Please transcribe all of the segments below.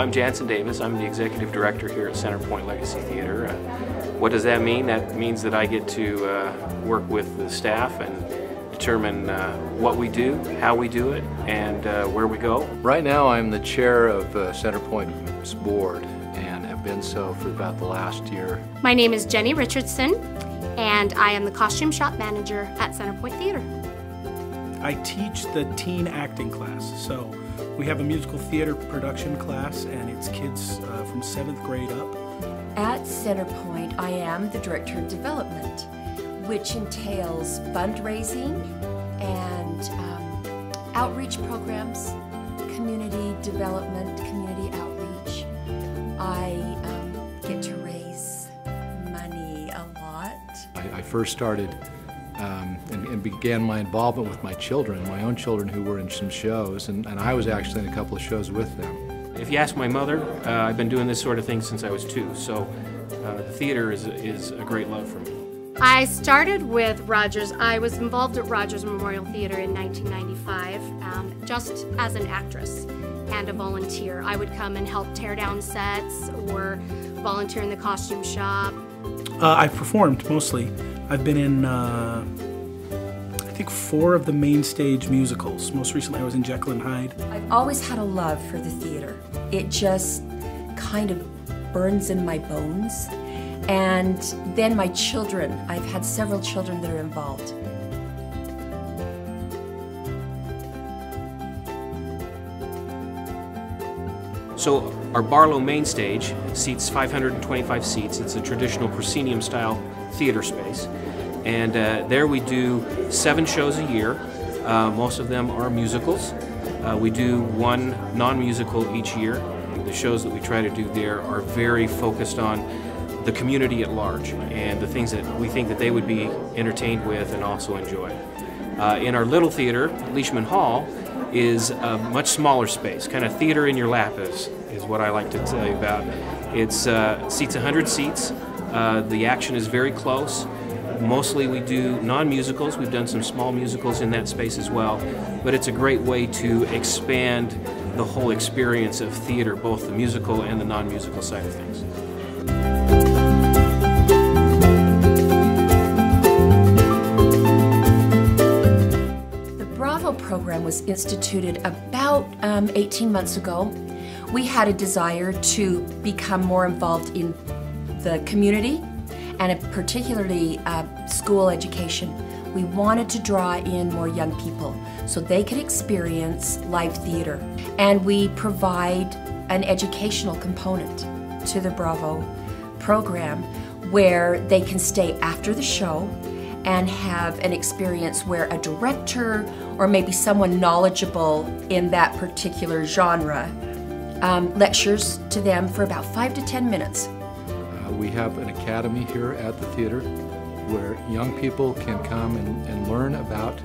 I'm Jansen Davis. I'm the Executive Director here at CenterPoint Legacy Theater. What does that mean? That means that I get to work with the staff and determine what we do, how we do it, and where we go. Right now I'm the chair of CenterPoint's board and have been so for about the last year. My name is Jenny Richardson and I am the costume shop manager at CenterPoint Theater. I teach the teen acting class, so we have a musical theater production class and it's kids from 7th grade up. At CenterPoint, I am the Director of Development, which entails fundraising and outreach programs, community development, community outreach. I get to raise money a lot. I first started and began my involvement with my children, my own children who were in some shows, and I was actually in a couple of shows with them. If you ask my mother, I've been doing this sort of thing since I was 2, so the theater is a great love for me. I started with Rogers. I was involved at Rogers Memorial Theater in 1995, just as an actress and a volunteer. I would come and help tear down sets or volunteer in the costume shop. I've performed mostly. I've been in, I think 4 of the main stage musicals. Most recently I was in Jekyll and Hyde. I've always had a love for the theater. It just kind of burns in my bones. And then my children, I've had several children that are involved. So our Barlow main stage seats 525 seats. It's a traditional proscenium style theater space. And there we do 7 shows a year. Most of them are musicals. We do 1 non-musical each year. The shows that we try to do there are very focused on the community at large and the things that we think that they would be entertained with and also enjoy. In our little theater, Leishman Hall, is a much smaller space, kind of theater in your lap is what I like to tell you about. It seats 100 seats. The action is very close. Mostly we do non-musicals. We've done some small musicals in that space as well, but it's a great way to expand the whole experience of theater, both the musical and the non-musical side of things. The Bravo program was instituted about 18 months ago. We had a desire to become more involved in the community and particularly school education. We wanted to draw in more young people so they could experience live theater. And we provide an educational component to the Bravo program where they can stay after the show and have an experience where a director or maybe someone knowledgeable in that particular genre lectures to them for about 5 to 10 minutes. We have an academy here at the theater where young people can come and learn about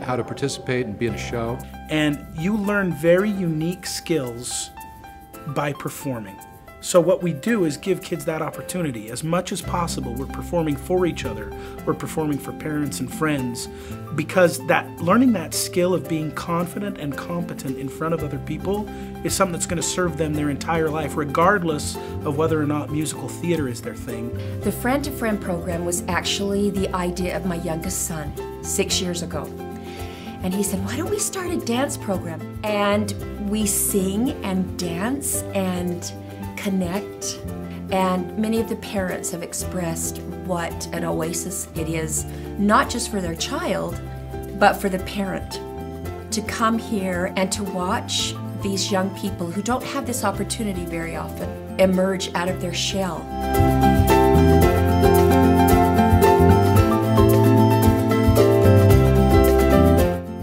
how to participate and be in a show. And you learn very unique skills by performing. So what we do is give kids that opportunity. As much as possible, we're performing for each other. We're performing for parents and friends, because learning that skill of being confident and competent in front of other people is something that's going to serve them their entire life, regardless of whether or not musical theater is their thing. The Friend to Friend program was actually the idea of my youngest son 6 years ago. And he said, why don't we start a dance program? And we sing and dance and connect, and many of the parents have expressed what an oasis it is, not just for their child, but for the parent, to come here and to watch these young people who don't have this opportunity very often emerge out of their shell.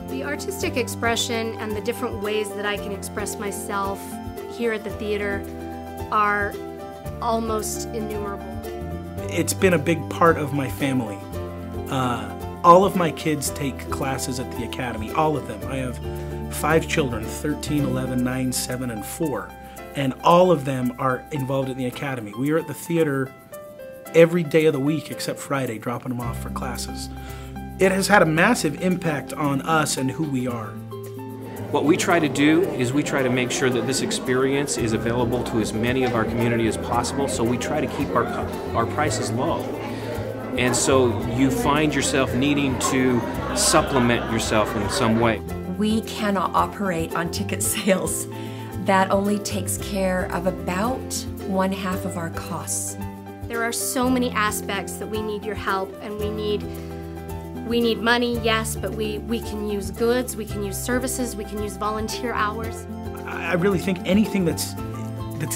The artistic expression and the different ways that I can express myself here at the theater are almost innumerable. It's been a big part of my family. All of my kids take classes at the academy, all of them. I have 5 children, 13, 11, 9, 7, and 4, and all of them are involved in the academy. We are at the theater every day of the week except Friday, dropping them off for classes. It has had a massive impact on us and who we are. What we try to do is we try to make sure that this experience is available to as many of our community as possible, so we try to keep our prices low. And so you find yourself needing to supplement yourself in some way. We cannot operate on ticket sales. That only takes care of about 1/2 of our costs. There are so many aspects that we need your help, and we need money, yes, but we can use goods, we can use services, we can use volunteer hours. I really think anything that's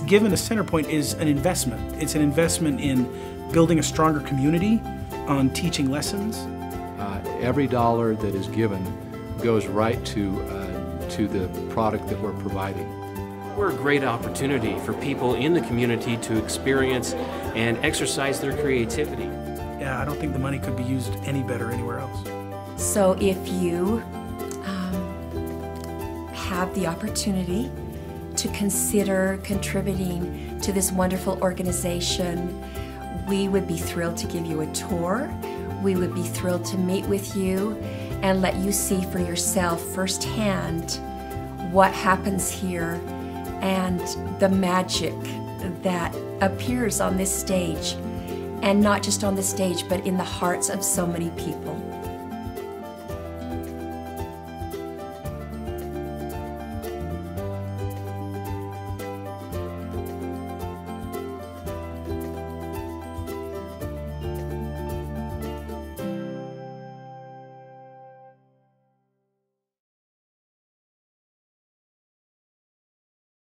given to CenterPoint is an investment. It's an investment in building a stronger community, on teaching lessons. Every dollar that is given goes right to the product that we're providing. We're a great opportunity for people in the community to experience and exercise their creativity. Yeah, I don't think the money could be used any better anywhere else. So if you have the opportunity to consider contributing to this wonderful organization, we would be thrilled to give you a tour. We would be thrilled to meet with you and let you see for yourself firsthand what happens here and the magic that appears on this stage, and not just on the stage, but in the hearts of so many people.